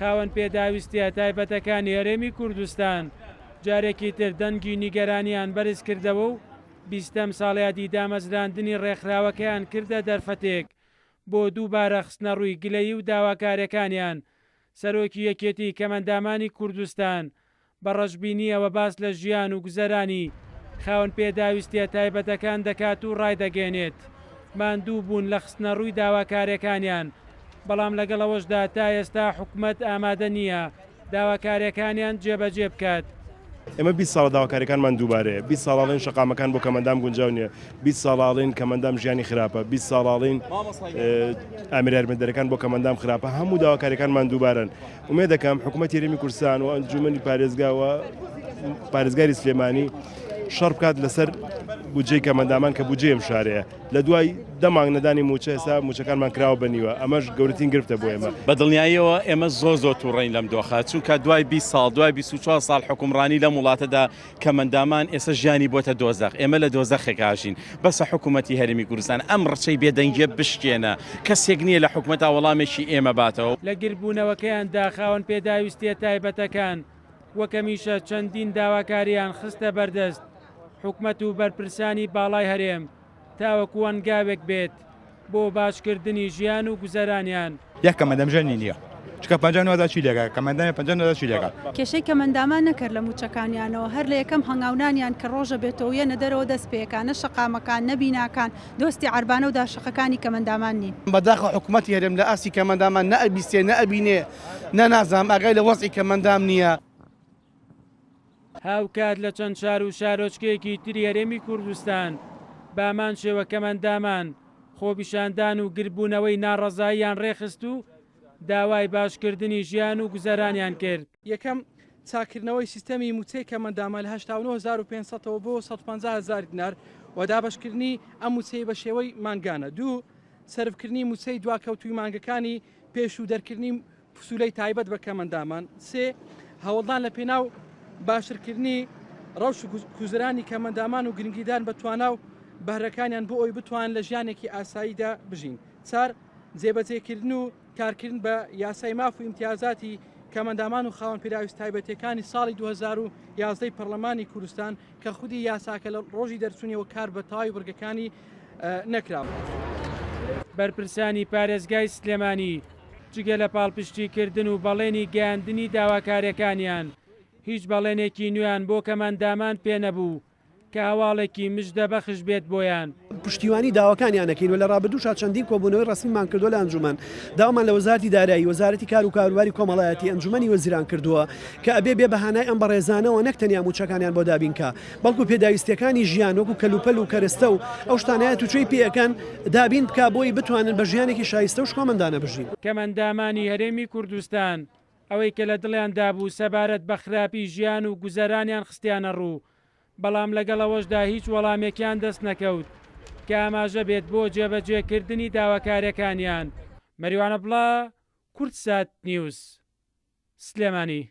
خاوەن پێداویستیە تایبەتەکانی هەرێمی کوردستان جارێکی تر دەنگی نیگەرانیان بەرز کردەوە و 20ەم ساڵیادی دامەزراندنی ڕێکخراوەکەیان کردە دەرفەتێک بۆ دووبارە خستنە ڕووی گلەیی و داواکاریەکانیان. سەرۆکی یەکێتی کەمەندامانی کوردستان بە ڕەشبینیەوە باس لە ژیان و گوزەرانی خاوەن پێداویستیە تایبەتەکان دەکات و ڕایدەگەێنێت. ماندوو بوون لە خستنە ڕووی داواکاریەکانیان، بەڵام لەگەڵەوەشدا تا ئێستا حکوومەت ئامادە نییە داواکاریەکانیان جێبەجێ بکات. ئێمە 20 ساڵ داواکاریەکانمان دووبارەیە، 20 ساڵاڵین شەقامەکان بۆ کەمەندام گونجاو نییە، 20 ساڵاڵین کەمەندام ژیانی خراپە، 20 ساڵاڵین ئامیر یارمەتیدەرەکان بۆ کەمەندام خراپە، هەموو داواکاریەکانمان دووبارن. ومێ دەکەم حکوومەتی هەرێمی کوردستان و ئەنجومەنی پارێزگاوە پارێزگاری سلێمانی شەڕ بکات لەسەر بودجەی کەمەندامان کە بودجەی ئەم شارەیە. لە دوای دەمانگ نەدانی موچە ئێستا موچەکانمان کراوە بەنیوە، ئەمەش گەورەترین گرفتە بۆ ئێمە. بەدڵنیاییەوە ئێمە زۆر تووڕین لەم دۆخە، چونکە دوای 20 ساڵ دوای 24 ساڵ حکومڕانی لە وڵاتەدا کەمەندامان ئێستا ژیانی بۆتە دۆزەخ. ئێمە لە دۆزەخێکاشین، بەسە حکوومەتی هەرێمی کوردستان ئەم ڕچەی بێدەنگیە بشکێنە، کەسێک نییە لە حکوومەتا وەڵامێکی ئێمە باتەوە. لە گیربوونەوەکەیاندا خاوەن پێداویستیە تایبەتەکان وەکەمیشە چەندین داواکاریان خستە بەردەست حکوومەت و بەرپرسانی باڵای هەرێم تاوەکو وەنگاوێک بێت بۆ باشکردنی ژیان و گوزەرانیان. یەک کەمەندەم ژەنی نییە، چکە 50 چی لێگا کەمەندەمە 50 چی لێگا. کێشەی کەمەندامان نەکرد لە موچەکانیانەوە، هەر لە یەکەم هەنگاونانیان کە ڕۆژە بێتەوە نەدەرەوە دەست پێەکانە شەقامەکان نەبیناکان دۆستی عربانە و داشەقەکانی کەمەندامان نین. بەداخە حکوومەتی هەرێم لە ئاسی کەمەندامان نەئەبیستێ نەئەبینێ نەنازام ئاگای لە وەزعی کەمەندام نییە. هاوکات لە چەند شار و شارۆچکەیەکی تری هەرێمی کوردستان بامان شێوە کەمەندامان خۆبیشاندان و گربوونەوەی ناڕەزاییان ڕێخست و داوای باشکردنی ژیان و گوزەرانیان کرد. یەکەم چاکردنەوەی سیستەمی موچەی کەمەندامان لە 89,500ەوە بۆ 150,000 دینار و دابشکردنی ئەم موچەی بە شێوەی مانگانە. دوو سەرفکردنی موچەی دواکەوتوی مانگەکانی پێش و دەرکردنی پسولەی تایبەت بە کەمەندامان. سێ هەوڵدان لە پێناو باشترکردنی ڕەوش و کوزرانی کەمەندامان و گرنگیدان بەتوانا و بەهرەکانیان بۆ ئەوی بتوان لە ژیانێکی ئاساییدا بژین. چار جێبەجێکردن و کارکردن بە یاسای ماف و ئیمتیازاتی کەمەندامان و خاوەن پێداویست تایبەتەکانی ساڵی 2011 پەرلەمانی کوردستان کە خودی یاساکە لە ڕۆژی دەرچوونیەوە کار بە تەواوی بڕگەکانی نەکراوە. بەرپرسانی پارێزگای سلێمانی جگە لە پاڵپشتیکردن و بەڵێنی گەیاندنی داواکاریەکانیان هیچ بەڵێنێکی نوێیان بۆ کەمەندامان پێ نەبوو کە هەواڵێکی مژدە بەخش بێت بۆیان. پشتیوانی داواکانیانەکەین و لە ڕابردووشا چەندین کۆبوونەوەی ڕسمیمان کردووە لە ئەنجومەن. داوامان لە وەزارەتی دارایی، وەزارەتی کار و کاروباری کۆمەڵایەتی، ئەنجومەنی وەزیران کردووە کە ئەبێ بێ بەهانای ئەم بەڕێزانەوە نەک تەنیا موچەکانیان بۆ دابینکە، بەڵکو پێداویستیەکانی ژیان وەکو کەلوپەل و کەرستە و ئەو شتانەیە تووچەی پێەکەن دابین بکە بۆی بتوانن بە ژیانێکی شایستە و شکۆمەندانە بژین. کەمەندامانی هەرێمی کوردستان ئەوەی کە لە دڵیاندا بوو سەبارەت بە خراپی ژیان و گوزەرانیان خستیانە ڕوو، بەڵام لەگەڵەوەشدا هیچ وەڵامێکیان دەست نەکەوت کە ئاماژە بێت بۆ جێبەجێکردنی داواکاریەکانیان. مەریوانە بڵا، کورتسات نیوز، سلێمانی.